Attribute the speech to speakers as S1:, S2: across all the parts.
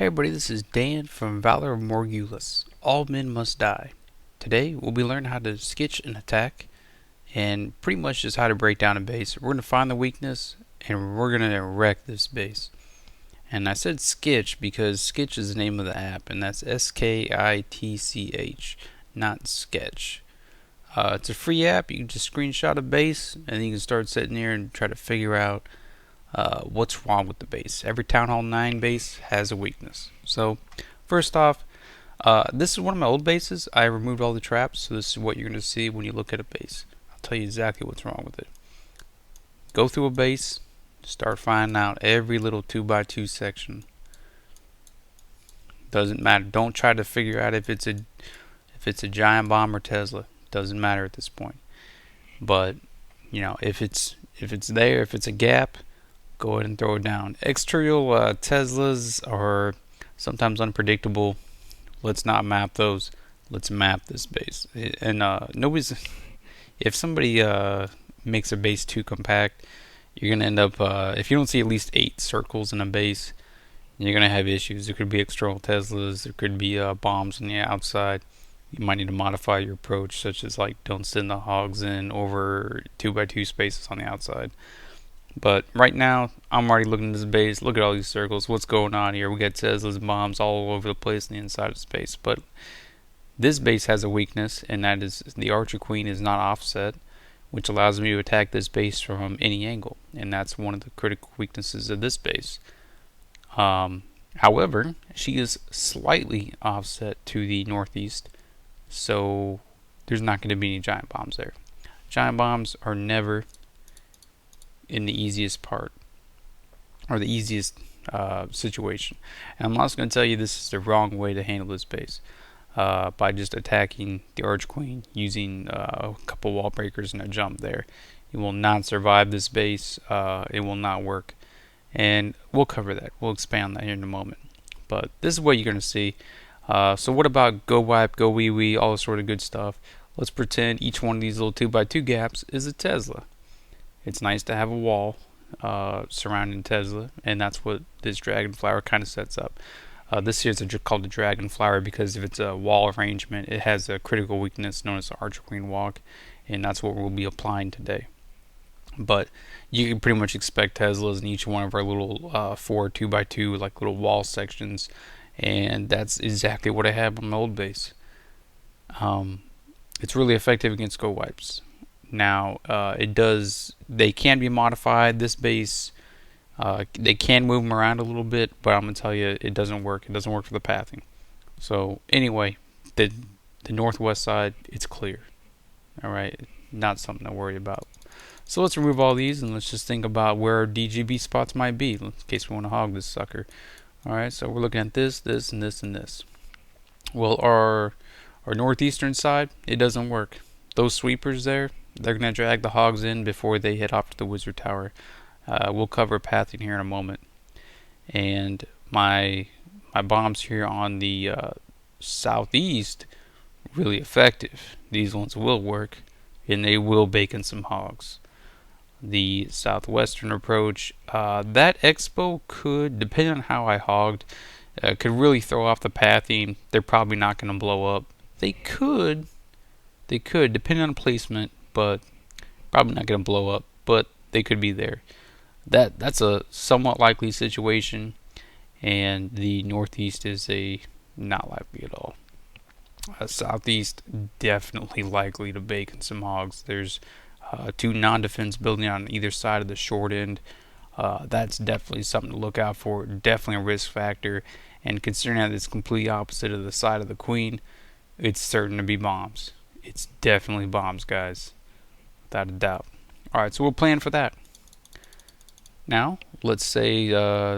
S1: Hey everybody, this is Dan from Valar Morghulis. All men must die. Today we'll be learning how to sketch an attack and pretty much just how to break down a base. We're going to find the weakness and we're going to wreck this base. And I said Skitch because Skitch is the name of the app, and that's Skitch, not Sketch. It's a free app. You can just screenshot a base and then you can start sitting there and try to figure out what's wrong with the base. Every Town Hall 9 base has a weakness. So, first off, this is one of my old bases. I removed all the traps, so this is what you're going to see when you look at a base. I'll tell you exactly what's wrong with it. Go through a base, start finding out every little 2x2 section. Doesn't matter. Don't try to figure out if it's a giant bomb or Tesla. Doesn't matter at this point. But if it's there, if it's a gap, go ahead and throw it down. Exterior Teslas are sometimes unpredictable. Let's not map those. Let's map this base. And nobody's. If somebody makes a base too compact, you're gonna end up. If you don't see at least 8 circles in a base, you're gonna have issues. There could be external Teslas. There could be bombs on the outside. You might need to modify your approach, such as don't send the hogs in over 2x2 spaces on the outside. But right now, I'm already looking at this base. Look at all these circles. What's going on here? We got Teslas and bombs all over the place in the inside of space. But this base has a weakness, and that is the Archer Queen is not offset, which allows me to attack this base from any angle. And that's one of the critical weaknesses of this base. However, she is slightly offset to the northeast, so there's not going to be any giant bombs there. Giant bombs are never in the easiest part or the easiest situation. And I'm also going to tell you this is the wrong way to handle this base by just attacking the Arch Queen using a couple wall breakers and a jump there. You will not survive this base. It will not work, and we'll cover that. We'll expand on that here in a moment. But this is what you're going to see. So what about go wipe, go wee wee, all this sort of good stuff? Let's pretend each one of these little 2x2 gaps is a Tesla. It's nice to have a wall surrounding Tesla, and that's what this dragon flower kind of sets up. This here is called the dragon flower because if it's a wall arrangement, it has a critical weakness known as the Archer Queen walk, and that's what we'll be applying today. But you can pretty much expect Teslas in each one of our little 4 2x2 little wall sections, and that's exactly what I have on my old base. It's really effective against go wipes. Now, they can be modified. This base, they can move them around a little bit, but I'm going to tell you, it doesn't work. It doesn't work for the pathing. So, anyway, the northwest side, it's clear. Alright, not something to worry about. So, let's remove all these, and let's just think about where our DGB spots might be, in case we want to hog this sucker. Alright, so we're looking at this, this, and this, and this. Well, our northeastern side, it doesn't work. Those sweepers there, they're going to drag the hogs in before they head off to the wizard tower. We'll cover pathing here in a moment. And my bombs here on the southeast, really effective. These ones will work, and they will bake in some hogs. The southwestern approach, that expo could, depending on how I hogged, could really throw off the pathing. They're probably not going to blow up. They could, depending on placement, but probably not going to blow up. But they could be there. That's a somewhat likely situation, and the northeast is not likely at all. Southeast definitely likely to bake in some hogs. There's 2 non-defense building on either side of the short end. That's definitely something to look out for. Definitely a risk factor. And considering that it's completely opposite of the side of the queen, it's certain to be bombs. It's definitely bombs, guys. Without a doubt. Alright, so we'll plan for that. Now, let's say,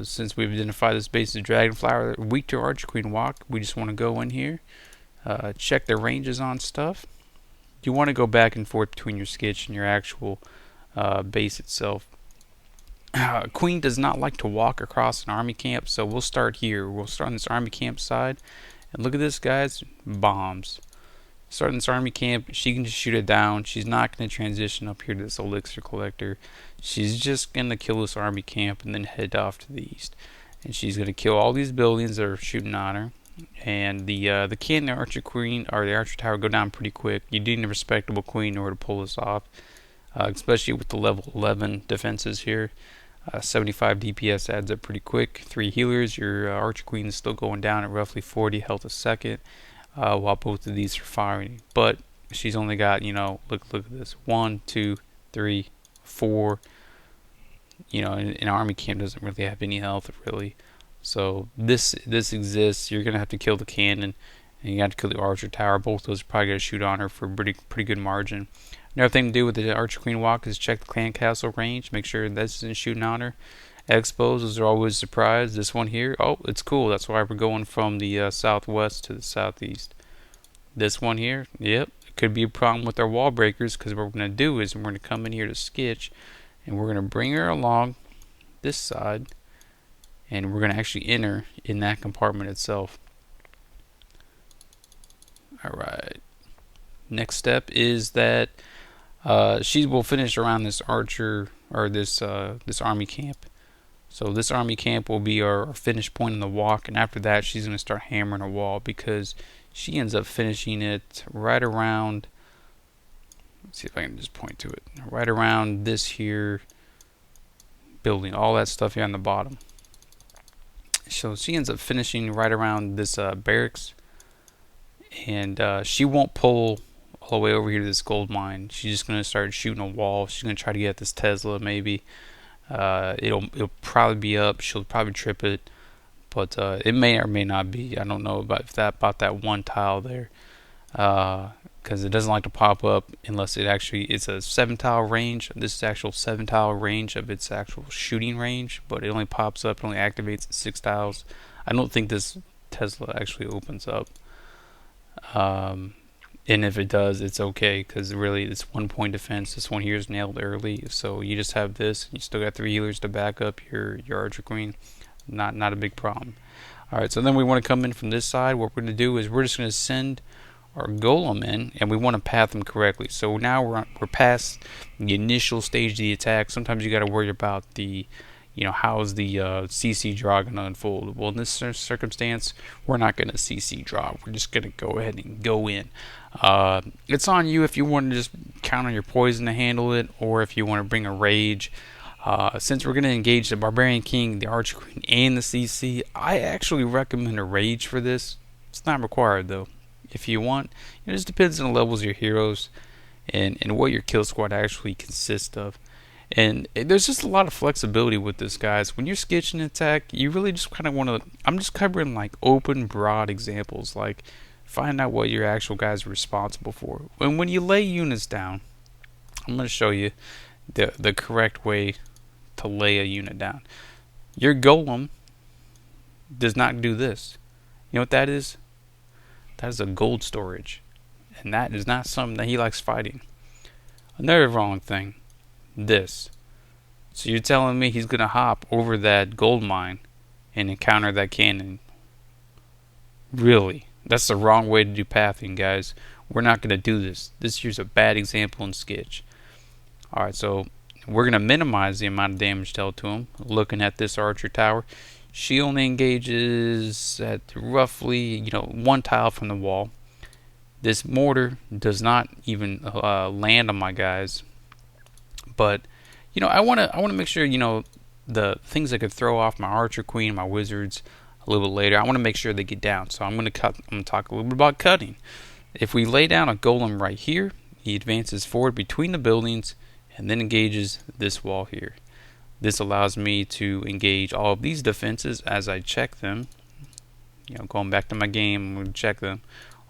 S1: since we've identified this base as Dragonflower, weak to Archer Queen walk, we just want to go in here, check the ranges on stuff. You want to go back and forth between your sketch and your actual base itself. Queen does not like to walk across an army camp, so we'll start here. We'll start on this army camp side, and look at this, guys, bombs. Start in this army camp, she can just shoot it down. She's not going to transition up here to this elixir collector. She's just going to kill this army camp and then head off to the east. and she's gonna kill all these buildings that are shooting on her. And the king, the archer queen, or the archer tower go down pretty quick. You do need a respectable queen in order to pull this off, especially with the level 11 defenses here. 75 DPS adds up pretty quick. 3 healers. Your archer queen is still going down at roughly 40 health a second, while both of these are firing. But she's only got, look at this, 1, 2, 3, 4. An army camp doesn't really have any health really. So this exists. You're gonna have to kill the cannon, and you have to kill the archer tower. Both those are probably gonna shoot on her for a pretty good margin. Another thing to do with the archer queen walk is check the clan castle range. Make sure this isn't shooting on her. Expos, those are always a surprise. This one here, oh, it's cool. That's why we're going from the southwest to the southeast. This one here, yep, it could be a problem with our wall breakers, because what we're gonna do is we're gonna come in here to Skitch, and we're gonna bring her along this side, and we're going to actually enter in that compartment itself. Alright, next step is that she will finish around this archer, or this army camp. So this army camp will be our finish point in the walk, and after that she's going to start hammering a wall, because she ends up finishing it right around, let's see if I can just point to it, right around this here building, all that stuff here on the bottom. So she ends up finishing right around this barracks, and she won't pull all the way over here to this gold mine. She's just gonna start shooting a wall. She's gonna try to get at this Tesla maybe. It'll probably be up. She'll probably trip it, but it may or may not be. I don't know about that one tile there, because it doesn't like to pop up unless it's a 7 tile range. This is actual 7 tile range of its actual shooting range, but it only pops up, it only activates at 6 tiles. I don't think this Tesla actually opens up, and if it does, it's okay, because really it's 1 point defense. This one here is nailed early, so you just have this. You still got 3 healers to back up your archer queen. Not a big problem. Alright, so then we want to come in from this side. What we're going to do is we're just going to send our golem in, and we want to path them correctly. So now we're past the initial stage of the attack. Sometimes you got to worry about the, how's the CC draw going to unfold. Well, in this circumstance, we're not going to CC draw. We're just going to go ahead and go in. It's on you if you want to just count on your poison to handle it, or if you want to bring a rage. Since we're going to engage the Barbarian King, the Archer Queen, and the CC, I actually recommend a rage for this. It's not required though. If you want, it just depends on the levels of your heroes and what your kill squad actually consists of. And there's just a lot of flexibility with this, guys. When you're sketching an attack, you really just kind of want to, I'm just covering like open, broad examples, like find out what your actual guys are responsible for. And when you lay units down, I'm going to show you the correct way to lay a unit down. Your golem does not do this. You know what that is? That is a gold storage, and that is not something that he likes fighting. Another wrong thing, this. So you're telling me he's gonna hop over that gold mine and encounter that cannon? Really? That's the wrong way to do pathing, guys. We're not gonna do this. This here's a bad example in Skitch. Alright, so we're going to minimize the amount of damage dealt to him. Looking at this archer tower, she only engages at roughly 1 tile from the wall. This mortar does not even land on my guys, but I want to make sure the things that could throw off my archer queen, my wizards a little bit later. I want to make sure they get down. So I'm going to talk a little bit about cutting. If we lay down a golem right here, he advances forward between the buildings and then engages this wall here. This allows me to engage all of these defenses as I check them. Going back to my game, I'm going to check them.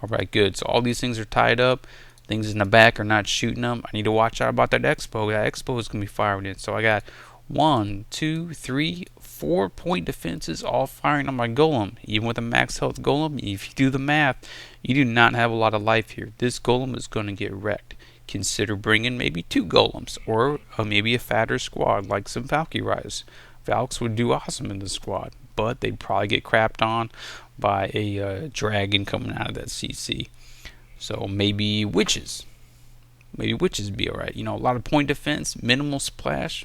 S1: Alright, good. So all these things are tied up. Things in the back are not shooting them. I need to watch out about that expo. That expo is going to be firing in. So I got 1, 2, 3, 4 point defenses all firing on my golem. Even with a max health golem, if you do the math, you do not have a lot of life here. This golem is going to get wrecked. Consider bringing maybe 2 golems, or maybe a fatter squad like some Valkyries. Valks would do awesome in this squad, but they'd probably get crapped on by a dragon coming out of that CC. So maybe witches. Maybe witches would be alright. A lot of point defense, minimal splash.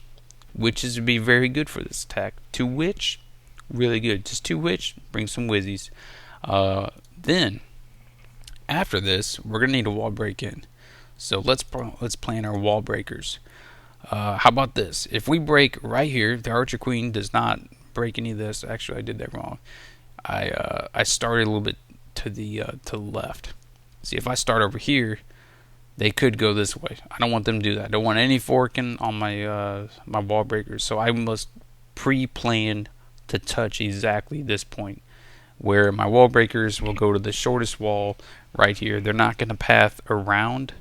S1: Witches would be very good for this attack. 2 witch, really good. Just 2 witch, bring some wizzies. Then after this, we're gonna need a wall break in. So let's plan our wall breakers. How about this? If we break right here, the Archer Queen does not break any of this. Actually, I did that wrong. I started a little bit to the left. See, if I start over here, they could go this way. I don't want them to do that. I don't want any forking on my my wall breakers. So I must pre-plan to touch exactly this point, where my wall breakers will go to the shortest wall right here. They're not going to path around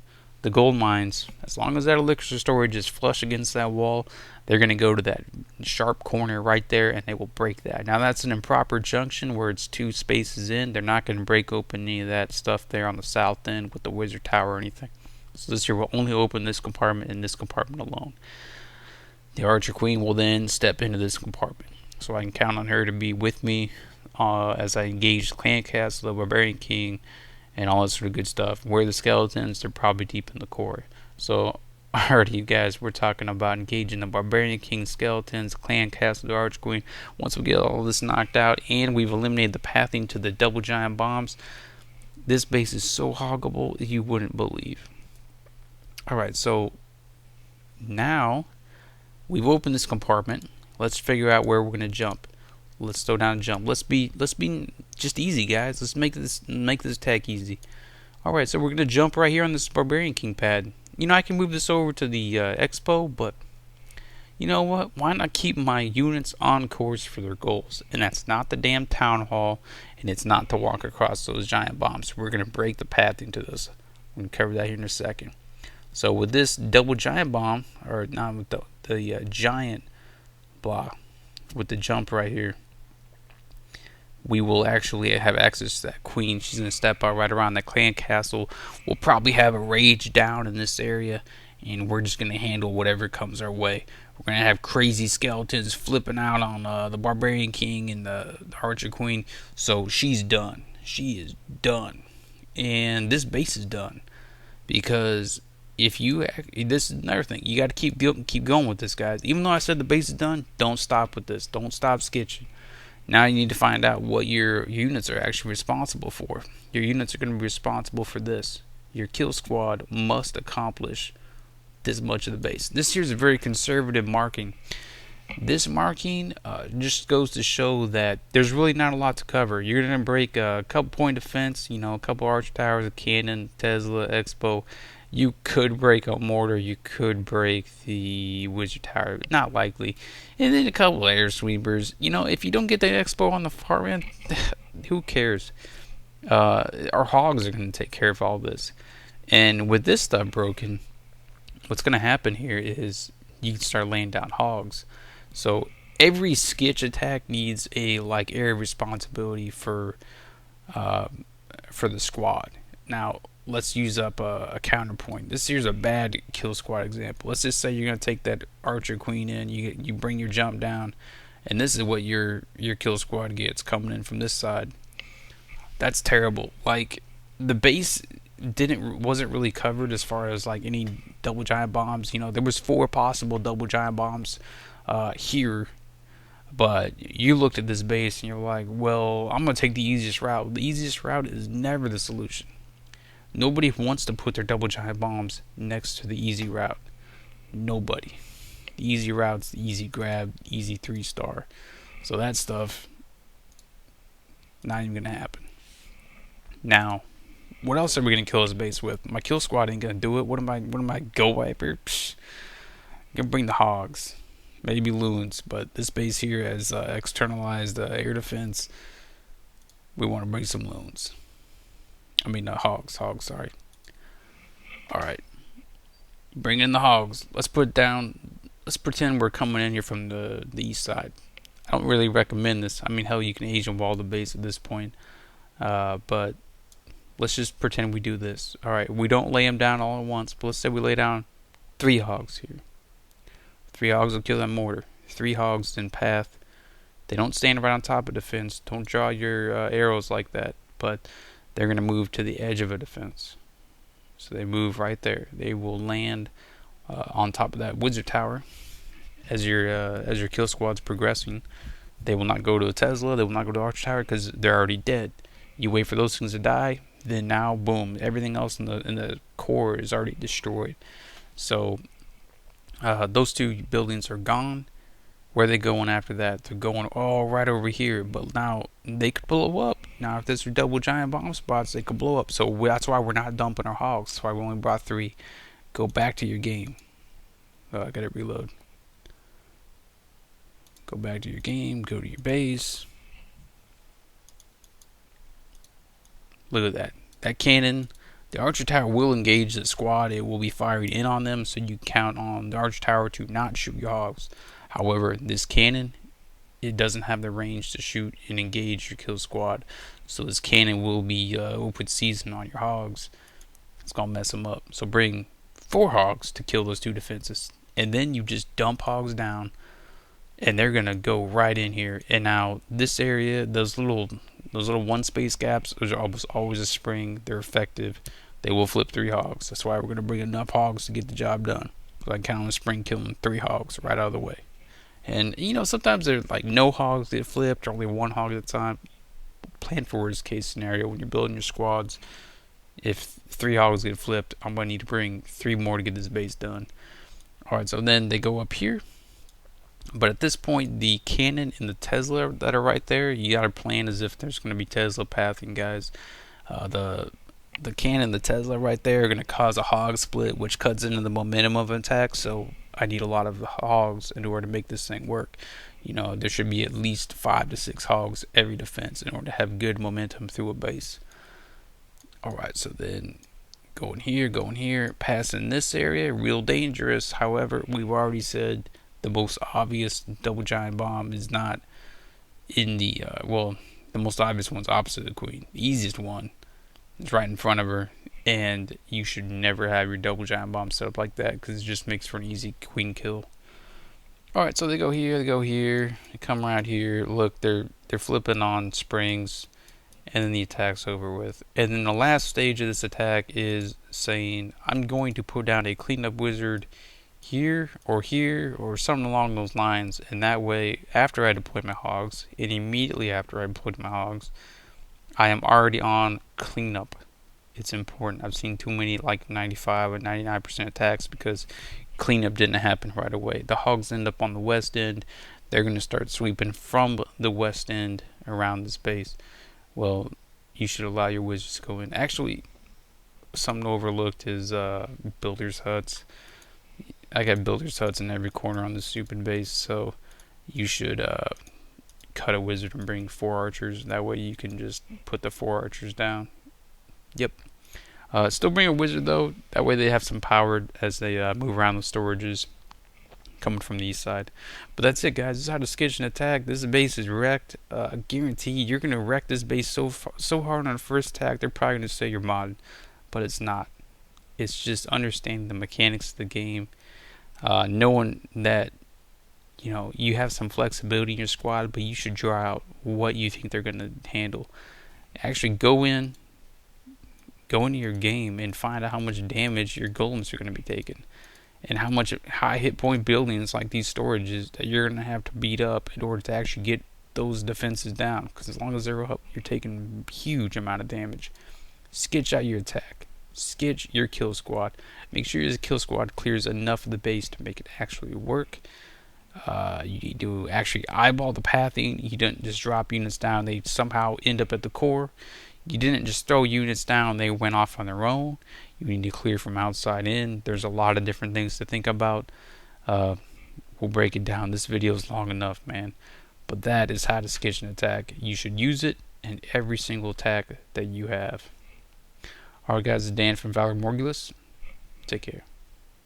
S1: the gold mines. As long as that elixir storage is flush against that wall, they're going to go to that sharp corner right there, and they will break that. Now that's an improper junction where it's 2 spaces in. They're not going to break open any of that stuff there on the south end with the wizard tower or anything. So this here will only open this compartment and this compartment alone. The Archer Queen will then step into this compartment, so I can count on her to be with me as I engage the Clan Castle, the Barbarian King, and all that sort of good stuff. Where the skeletons, they're probably deep in the core. So, alright, you guys, we're talking about engaging the Barbarian King skeletons, Clan Castle, the Archer Queen. Once we get all this knocked out, and we've eliminated the pathing to the double giant bombs, this base is so hoggable you wouldn't believe. Alright, so now we've opened this compartment. Let's figure out where we're gonna jump. Let's slow down and jump. Let's be just easy, guys. Let's make this tech easy. Alright, so we're gonna jump right here on this Barbarian King pad. You know, I can move this over to the expo, but you know what? Why not keep my units on course for their goals? And that's not the damn town hall, and it's not to walk across those giant bombs. We're gonna break the path into this. We're gonna cover that here in a second. So with this double giant bomb, or not with the giant block, with the jump right here, we will actually have access to that queen. She's going to step out right around the clan castle. We'll probably have a rage down in this area, and we're just going to handle whatever comes our way. We're going to have crazy skeletons flipping out on the Barbarian King and the Archer Queen. So she's done. She is done. And this base is done. Because if you, this is another thing, you got to keep going with this, guys. Even though I said the base is done, don't stop with this. Don't stop skitching. Now you need to find out what your units are actually responsible for. Your units are going to be responsible for this. Your kill squad must accomplish this much of the base. This here's a very conservative marking. This marking just goes to show that there's really not a lot to cover. You're going to break a couple point defense, you know, a couple archer towers, a cannon, Tesla, Expo. You could break a mortar, you could break the wizard tower, not likely. And then a couple air sweepers. You know, if you don't get the expo on the far end, who cares? Our hogs are going to take care of all this. And with this stuff broken, what's going to happen here is you can start laying down hogs. So every skitch attack needs a like area of responsibility for the squad. Now let's use up a counterpoint. This here's a bad kill squad example. Let's just say you're gonna take that Archer Queen in, you bring your jump down, and this is what your kill squad gets coming in from this side. That's terrible. Like the base wasn't really covered as far as like any double giant bombs. You know, there was 4 possible double giant bombs here, but you looked at this base and you're like, well, I'm gonna take the easiest route. The easiest route is never the solution. Nobody wants to put their double giant bombs next to the easy route. Nobody. The easy route's the easy grab, easy 3-star. So that stuff, not even gonna happen. Now, what else are we gonna kill this base with? My kill squad ain't gonna do it. What am I go wiper? Psh, gonna bring the hogs, maybe loons, but this base here has externalized air defense. We want to bring some loons. I mean, hogs, sorry. Alright. Bring in the hogs. Let's pretend we're coming in here from the east side. I don't really recommend this. I mean, hell, you can Asian wall the base at this point. But let's just pretend we do this. Alright, we don't lay them down all at once, but let's say we lay down 3 hogs here. 3 hogs will kill that mortar. 3 hogs in path. They don't stand right on top of defense. Don't draw your arrows like that. But they're going to move to the edge of a defense. So they move right there. They will land on top of that wizard tower as your kill squad's progressing. They will not go to a Tesla. They will not go to Archer Tower because they're already dead. You wait for those things to die, then now boom, everything else in the core is already destroyed. So those two buildings are gone. Where are they going after that? They're going all right over here, but now they could blow up. Now if there's double giant bomb spots, they could blow up. So that's why we're not dumping our hogs. That's why we only brought 3. Go back to your game. I gotta reload. Go back to your game. Go to your base. Look at that. That cannon. The Archer Tower will engage the squad. It will be firing in on them, so you count on the Archer Tower to not shoot your hogs. However, this cannon, it doesn't have the range to shoot and engage your kill squad. So this cannon will be will put season on your hogs. It's gonna mess them up. So bring 4 hogs to kill those 2 defenses, and then you just dump hogs down, and they're gonna go right in here. And now this area, those little 1 space gaps, those are always a spring. They're effective. They will flip 3 hogs. That's why we're gonna bring enough hogs to get the job done. So I count on a spring killing 3 hogs right out of the way. And you know, sometimes there's like no hogs get flipped, or only 1 hog at a time. Plan for worst case scenario when you're building your squads. If 3 hogs get flipped, I'm gonna need to bring 3 more to get this base done. Alright, so then they go up here. But at this point, the cannon and the Tesla that are right there, you gotta plan as if there's gonna be Tesla pathing, guys. The cannon and the Tesla right there are gonna cause a hog split, which cuts into the momentum of an attack. So I need a lot of hogs in order to make this thing work. You know, there should be at least 5 to 6 hogs every defense in order to have good momentum through a base. Alright, so then going here, passing this area, real dangerous. However, we've already said the most obvious double giant bomb is not in the, the most obvious one's opposite the queen. The easiest one is right in front of her. And you should never have your double giant bomb set up like that, because it just makes for an easy queen kill. Alright, so they go here, they come around here. Look, they're flipping on springs, and then the attack's over with. And then the last stage of this attack is saying, I'm going to put down a cleanup wizard here, or something along those lines. And that way, after I deploy my hogs, and immediately after I deploy my hogs, I am already on cleanup. It's important. I've seen too many like 95 or 99% attacks because cleanup didn't happen right away. The hogs end up on the west end. They're going to start sweeping from the west end around this base. Well, you should allow your wizards to go in. Actually, something overlooked is builders' huts. I got builders' huts in every corner on this stupid base, so you should cut a wizard and bring 4 archers. That way you can just put the 4 archers down. Yep. Still bring a wizard though. That way they have some power as they move around the storages coming from the east side. But that's it, guys. This is how to sketch an attack. This base is wrecked. I guarantee you're gonna wreck this base so hard on the first attack. They're probably gonna say you're modded, but it's not. It's just understanding the mechanics of the game, knowing that you have some flexibility in your squad, but you should draw out what you think they're gonna handle. Actually, go into your game and find out how much damage your golems are going to be taking, and how much high hit point buildings like these storages that you're going to have to beat up in order to actually get those defenses down, because as long as they're up, you're taking a huge amount of damage. Sketch out your attack, sketch your kill squad, make sure your kill squad clears enough of the base to make it actually work. You need to actually eyeball the pathing. You don't just drop units down, they somehow end up at the core. You didn't just throw units down, they went off on their own. You need to clear from outside in. There's a lot of different things to think about. We'll break it down. This video is long enough, man. But that is how to sketch an attack. You should use it in every single attack that you have. Alright guys, this is Dan from Valar Morghulis. Take care.